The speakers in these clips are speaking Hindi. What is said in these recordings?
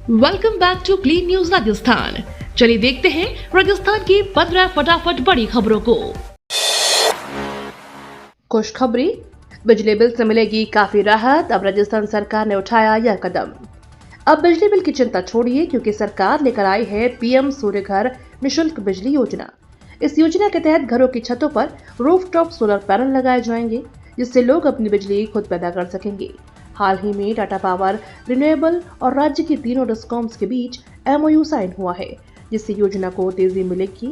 Welcome back to clean news Rajasthan. चलिए देखते हैं राजस्थान की 15 फटाफट बड़ी खबरों को। खुशखबरी, बिजली बिल से मिलेगी काफी राहत। अब राजस्थान सरकार ने उठाया यह कदम। अब बिजली बिल की चिंता छोड़िए, क्योंकि सरकार लेकर आई है पीएम सूर्य घर निःशुल्क बिजली योजना। इस योजना के तहत घरों की छतों पर रूफटॉप सोलर पैनल लगाए जाएंगे, जिससे लोग अपनी बिजली खुद पैदा कर सकेंगे। हाल ही में टाटा पावर, रिन्यूएबल और राज्य की तीनों डिस्कॉम्स के बीच एमओयू साइन हुआ है, जिससे योजना को तेजी मिलेगी।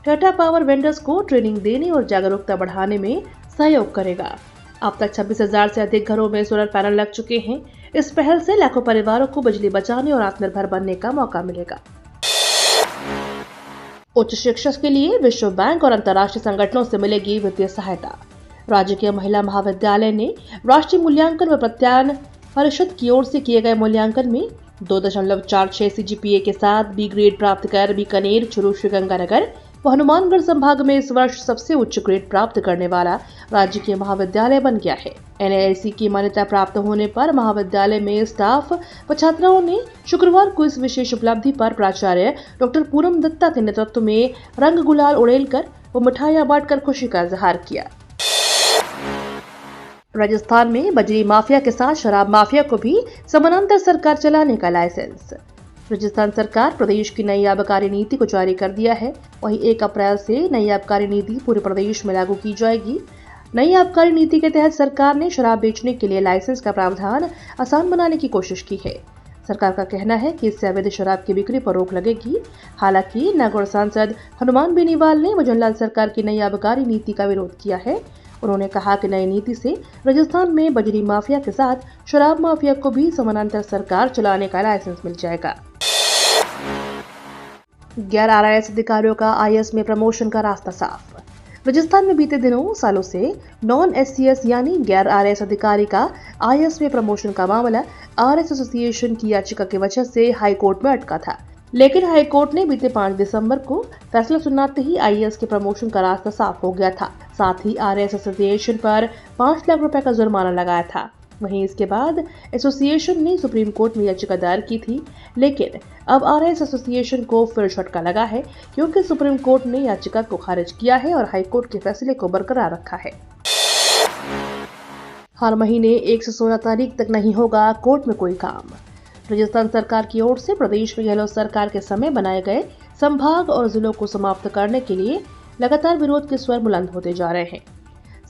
टाटा पावर वेंडर्स को ट्रेनिंग देने और जागरूकता बढ़ाने में सहयोग करेगा। अब तक 26,000 से अधिक घरों में सोलर पैनल लग चुके हैं। इस पहल से लाखों परिवारों को बिजली बचाने और आत्मनिर्भर बनने का मौका मिलेगा। उच्च शिक्षा के लिए विश्व बैंक और अंतर्राष्ट्रीय संगठनों से मिलेगी वित्तीय सहायता। राज्य के महिला महाविद्यालय ने राष्ट्रीय मूल्यांकन व प्रत्यायन परिषद की ओर से किए गए मूल्यांकन में 2.46 सीजीपीए के साथ बी ग्रेड प्राप्त कर बीकानेर, चूरू, श्रीगंगानगर व हनुमानगढ़ संभाग में इस वर्ष सबसे उच्च ग्रेड प्राप्त करने वाला राज्य के महाविद्यालय बन गया है। एनआईसी की मान्यता प्राप्त होने पर महाविद्यालय में स्टाफ व छात्राओं ने शुक्रवार को इस विशेष उपलब्धि पर प्राचार्य डॉक्टर पूनम दत्ता के नेतृत्व में रंग गुलाल उड़ेलकर व मिठाइयां बांटकर खुशी का इजहार किया। राजस्थान में बजरी माफिया के साथ शराब माफिया को भी समानांतर सरकार चलाने का लाइसेंस। राजस्थान सरकार प्रदेश की नई आबकारी नीति को जारी कर दिया है। वहीं 1 अप्रैल से नई आबकारी नीति पूरे प्रदेश में लागू की जाएगी। नई आबकारी नीति के तहत सरकार ने शराब बेचने के लिए लाइसेंस का प्रावधान आसान बनाने की कोशिश की है। सरकार का कहना है कि इससे अवैध शराब की बिक्री पर रोक लगेगी। हालांकि नागौर सांसद हनुमान बेनीवाल ने भजनलाल सरकार की नई आबकारी नीति का विरोध किया है। उन्होंने कहा कि नई नीति से राजस्थान में बजरी माफिया के साथ शराब माफिया को भी समानांतर सरकार चलाने का लाइसेंस मिल जाएगा। गैर आरआईएस अधिकारियों का आईएएस में प्रमोशन का रास्ता साफ। राजस्थान में बीते दिनों सालों से नॉन एससीएस यानी गैर आरआईएस अधिकारी का आईएएस में प्रमोशन का मामला आरएस एसोसिएशन की याचिका की वजह से हाई कोर्ट में अटका था। लेकिन हाई कोर्ट ने बीते 5 दिसंबर को फैसला सुनाते ही आईएएस के प्रमोशन का रास्ता साफ हो गया था। साथ ही आरएस एसोसिएशन पर 5 लाख रुपए का जुर्माना लगाया था। वहीं इसके बाद एसोसिएशन ने सुप्रीम कोर्ट में याचिका दायर की थी, लेकिन अब आरएस एसोसिएशन को फिर झटका लगा है, क्योंकि सुप्रीम कोर्ट ने याचिका को खारिज किया है और हाई कोर्ट के फैसले को बरकरार रखा है। हर महीने 1 से 16 तारीख तक नहीं होगा कोर्ट में कोई काम। राजस्थान सरकार की ओर से प्रदेश में गहलोत सरकार के समय बनाए गए संभाग और जिलों को समाप्त करने के लिए लगातार विरोध के स्वर बुलंद होते जा रहे हैं।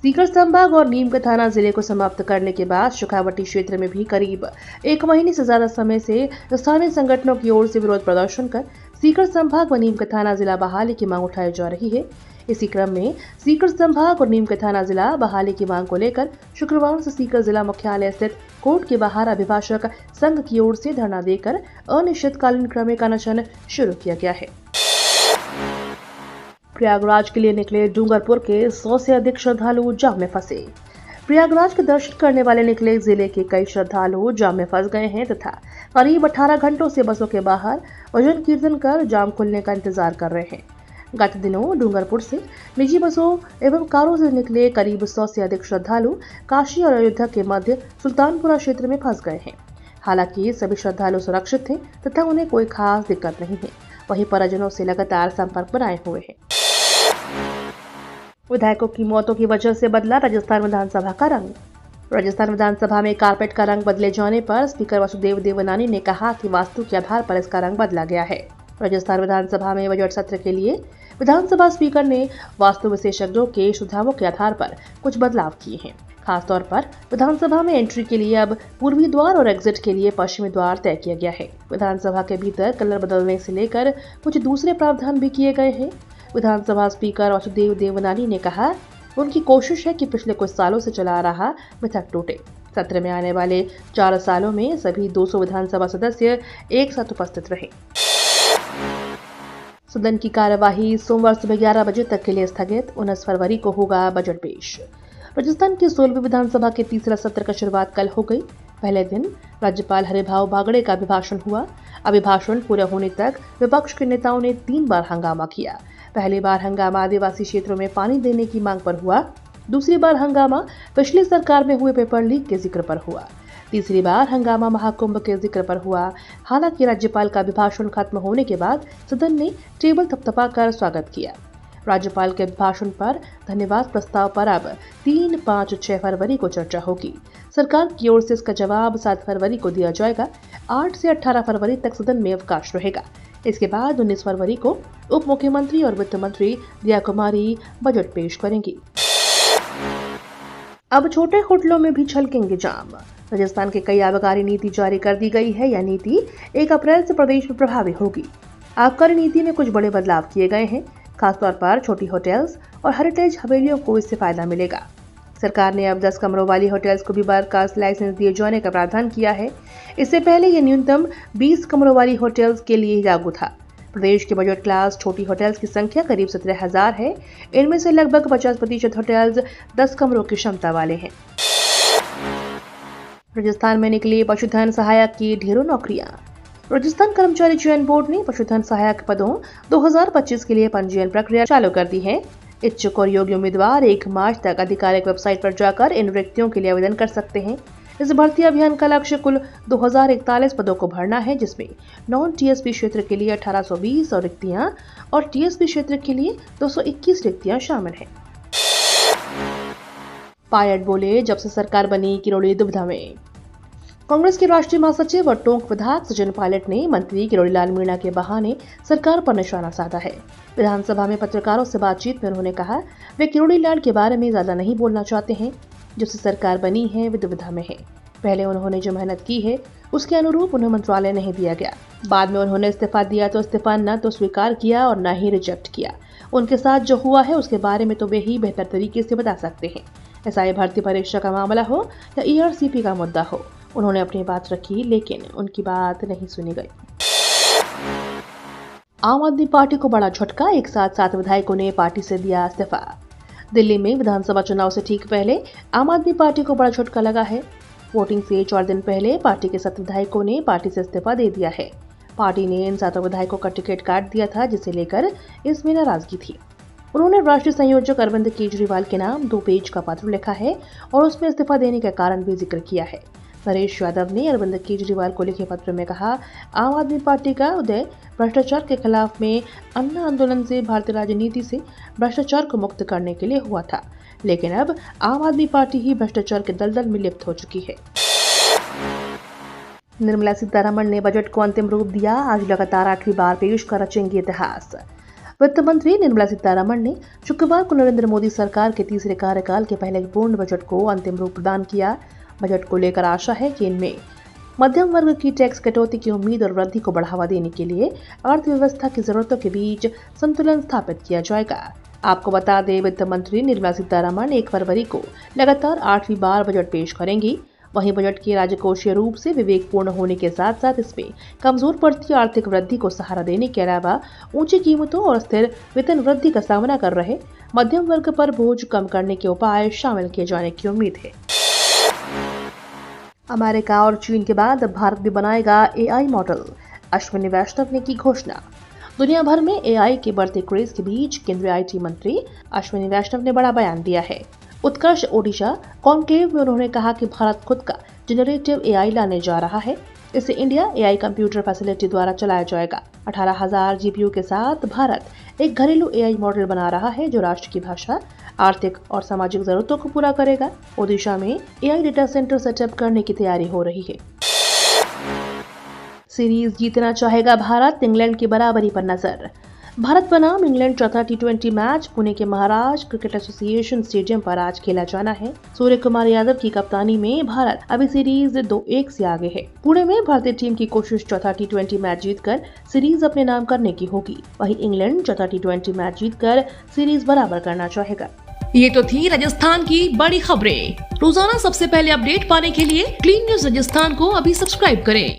सीकर संभाग और नीम का थाना जिले को समाप्त करने के बाद शेखावटी क्षेत्र में भी करीब 1 महीने से ज्यादा समय से स्थानीय संगठनों की ओर से विरोध प्रदर्शन कर सीकर संभाग व नीम का थाना जिला बहाली की मांग उठाई जा रही है। इसी क्रम में सीकर संभाग और नीम का थाना जिला बहाली की मांग को लेकर शुक्रवार से सीकर जिला मुख्यालय स्थित कोर्ट के बाहर अभिभाषक संघ की ओर से धरना देकर अनिश्चितकालीन क्रमिक अनशन शुरू किया गया है। प्रयागराज के लिए निकले डूंगरपुर के 100 से अधिक श्रद्धालु जाम में फंसे। प्रयागराज के दर्शन करने वाले निकले जिले के कई श्रद्धालु जाम में फंस गए हैं तथा करीब 18 घंटों से बसों के बाहर भजन कीर्तन कर जाम खुलने का इंतजार कर रहे हैं। गत दिनों डूंगरपुर से निजी बसों एवं कारों से निकले करीब 100 से अधिक श्रद्धालु काशी और अयोध्या के मध्य सुल्तानपुरा क्षेत्र में फंस गए हैं। हालांकि सभी श्रद्धालु सुरक्षित थे तथा उन्हें कोई खास दिक्कत नहीं है। वहीं परिजनों से लगातार संपर्क बनाए हुए हैं। विधायकों की मौतों की वजह से बदला राजस्थान विधानसभा का रंग। राजस्थान विधानसभा में कारपेट का रंग बदले जाने पर स्पीकर वसुदेव देवनानी ने कहा कि वास्तु के आधार पर इसका रंग बदला गया है। राजस्थान विधानसभा में बजट सत्र के लिए विधानसभा स्पीकर ने वास्तु विशेषज्ञों के सुझावों के आधार पर कुछ बदलाव किए हैं। खासतौर पर विधानसभा में एंट्री के लिए अब पूर्वी द्वार और एग्जिट के लिए पश्चिमी द्वार तय किया गया है। विधानसभा के भीतर कलर बदलने से लेकर कुछ दूसरे प्रावधान भी किए गए हैं। विधानसभा स्पीकर वसुदेव देवनानी ने कहा, उनकी कोशिश है कि पिछले कुछ सालों से चला आ रहा मिथक टूटे। सत्र में आने वाले 4 सालों में सभी 200 विधानसभा सदस्य एक साथ उपस्थित रहे। सदन की कार्यवाही सोमवार सुबह 11 बजे तक के लिए स्थगित। 19 फरवरी को होगा बजट पेश। राजस्थान की 16वीं विधानसभा के तीसरा सत्र का शुरुआत कल हो गई। पहले दिन राज्यपाल हरिभाऊ बागड़े का अभिभाषण हुआ। अभिभाषण पूरा होने तक विपक्ष के नेताओं ने 3 बार हंगामा किया। पहली बार हंगामा आदिवासी क्षेत्रों में पानी देने की मांग पर हुआ। दूसरी बार हंगामा पिछली सरकार में हुए पेपर लीक के जिक्र पर हुआ। तीसरी बार हंगामा महाकुंभ के जिक्र पर हुआ। हालांकि राज्यपाल का अभिभाषण खत्म होने के बाद सदन ने टेबल थपथपाकर स्वागत किया। राज्यपाल के अभिभाषण पर धन्यवाद प्रस्ताव पर अब 3, 5, 6 फरवरी को चर्चा होगी। सरकार की ओर से इसका जवाब 7 फरवरी को दिया जाएगा। 8 से 18 फरवरी तक सदन में अवकाश रहेगा। इसके बाद 19 फरवरी को उप मुख्यमंत्री और वित्त मंत्री दिया कुमारी बजट पेश करेंगी। अब छोटे होटलों में भी छलकेंगे जाम। राजस्थान के कई आबकारी नीति जारी कर दी गई है। यह नीति 1 अप्रैल से प्रदेश में प्रभावी होगी। आबकारी नीति में कुछ बड़े बदलाव किए गए हैं। खासतौर पर छोटी होटल्स और हेरिटेज हवेलियों को इससे फायदा मिलेगा। सरकार ने अब 10 कमरों वाली होटल्स को भी बरखास्त लाइसेंस दिए जाने का प्रावधान किया है। इससे पहले ये न्यूनतम 20 कमरों वाली होटल्स के लिए ही लागू था। प्रदेश के बजट क्लास छोटी होटल्स की संख्या करीब 17,000 है। इनमें से लगभग 50% होटल्स 10 कमरों की क्षमता वाले हैं। राजस्थान में निकली पशुधन सहायक की ढेरों नौकरियां। राजस्थान कर्मचारी चयन बोर्ड ने पशुधन सहायक पदों 2025 के लिए पंजीयन प्रक्रिया चालू कर दी है। इच्छुक और योग्य उम्मीदवार 1 मार्च तक आधिकारिक वेबसाइट पर जाकर इन रिक्तियों के लिए आवेदन कर सकते हैं। इस भर्ती अभियान का लक्ष्य कुल 2041 पदों को भरना है, जिसमें नॉन टीएसपी क्षेत्र के लिए 1820 और रिक्तियां और टीएसपी क्षेत्र के लिए 221 रिक्तियां शामिल हैं। पायलट बोले, जब से सरकार बनी किरोड़ी दुविधा में। कांग्रेस के राष्ट्रीय महासचिव और टोंक विधायक सचिन पायलट ने मंत्री किरोड़ी लाल मीणा के बहाने सरकार पर निशाना साधा है। विधानसभा में पत्रकारों से बातचीत में उन्होंने कहा वे किरोड़ी लाल के बारे में ज्यादा नहीं बोलना चाहते हैं। जब से सरकार बनी है वे दुविधा में है। पहले उन्होंने जो मेहनत की है उसके अनुरूप उन्हें मंत्रालय नहीं दिया गया। बाद में उन्होंने इस्तीफा दिया तो इस्तीफा न तो स्वीकार किया और न ही रिजेक्ट किया। उनके साथ जो हुआ है उसके बारे में तो वे ही बेहतर तरीके से बता सकते हैं। एसआई भर्ती परीक्षा का मामला हो या ईआरसीपी का मुद्दा हो, उन्होंने अपनी बात रखी, लेकिन उनकी बात नहीं सुनी गई। आम आदमी पार्टी को बड़ा झटका, एक साथ 7 विधायकों ने पार्टी से दिया इस्तीफा। दिल्ली में विधानसभा चुनाव से ठीक पहले आम आदमी पार्टी को बड़ा झटका लगा है। वोटिंग से 4 दिन पहले पार्टी के 7 विधायकों ने पार्टी से इस्तीफा दे दिया है। पार्टी ने इन 7 विधायकों का टिकट काट दिया था, जिसे लेकर इसमें नाराजगी थी। उन्होंने राष्ट्रीय संयोजक अरविंद केजरीवाल के नाम 2 पेज का पत्र लिखा है और उसमें इस्तीफा देने का कारण भी जिक्र किया है। नरेश यादव ने अरविंद केजरीवाल को लिखे पत्र में कहा, आम आदमी पार्टी का उदय भ्रष्टाचार के खिलाफ में अन्ना आंदोलन से भारतीय राजनीति से भ्रष्टाचार को मुक्त करने के लिए हुआ था, लेकिन अब आम आदमी पार्टी ही भ्रष्टाचार के दलदल में लिप्त हो चुकी है। निर्मला सीतारमण ने बजट को अंतिम रूप दिया। आज लगातार 8वीं बार पेश कर रचेंगे इतिहास। वित्त मंत्री निर्मला सीतारमण ने शुक्रवार को नरेंद्र मोदी सरकार के तीसरे कार्यकाल के पहले पूर्ण बजट को अंतिम रूप प्रदान किया। बजट को लेकर आशा है कि इनमें मध्यम वर्ग की टैक्स कटौती की उम्मीद और वृद्धि को बढ़ावा देने के लिए अर्थव्यवस्था की जरूरतों के बीच संतुलन स्थापित किया जाएगा। आपको बता दें, वित्त मंत्री निर्मला सीतारमण 1 फरवरी को लगातार 8वीं बार बजट पेश करेंगी। वहीं बजट के राजकोषीय रूप से विवेकपूर्ण होने के साथ साथ इसमें कमजोर पड़ती आर्थिक वृद्धि को सहारा देने के अलावा ऊंची कीमतों और स्थिर वेतन वृद्धि का सामना कर रहे मध्यम वर्ग पर बोझ कम करने के उपाय शामिल किए जाने की उम्मीद है। अमेरिका और चीन के बाद अब भारत भी बनाएगा एआई मॉडल, अश्विनी वैष्णव ने की घोषणा। दुनिया भर में एआई के बढ़ते क्रेज के बीच केंद्रीय आईटी मंत्री अश्विनी वैष्णव ने बड़ा बयान दिया है। उत्कर्ष ओडिशा कॉन्क्लेव में उन्होंने कहा कि भारत खुद का जनरेटिव एआई लाने जा रहा है। इसे इंडिया एआई कंप्यूटर फैसिलिटी द्वारा चलाया जाएगा। 18,000 जीपीयू के साथ भारत एक घरेलू एआई मॉडल बना रहा है जो राष्ट्र की भाषा, आर्थिक और सामाजिक जरूरतों को पूरा करेगा। ओडिशा में एआई डेटा सेंटर सेटअप करने की तैयारी हो रही है। सीरीज जीतना चाहेगा भारत, इंग्लैंड की बराबरी पर नजर। भारत बनाम इंग्लैंड चौथा टी20 मैच पुणे के महाराज क्रिकेट एसोसिएशन स्टेडियम पर आज खेला जाना है। सूर्य कुमार यादव की कप्तानी में भारत अभी सीरीज 2-1 से आगे है। पुणे में भारतीय टीम की कोशिश चौथा टी20 मैच जीतकर सीरीज अपने नाम करने की होगी। वहीं इंग्लैंड चौथा टी20 मैच जीतकर सीरीज बराबर करना चाहेगा। ये तो थी राजस्थान की बड़ी खबरें। रोजाना सबसे पहले अपडेट पाने के लिए क्लीन न्यूज राजस्थान को अभी सब्सक्राइब करें।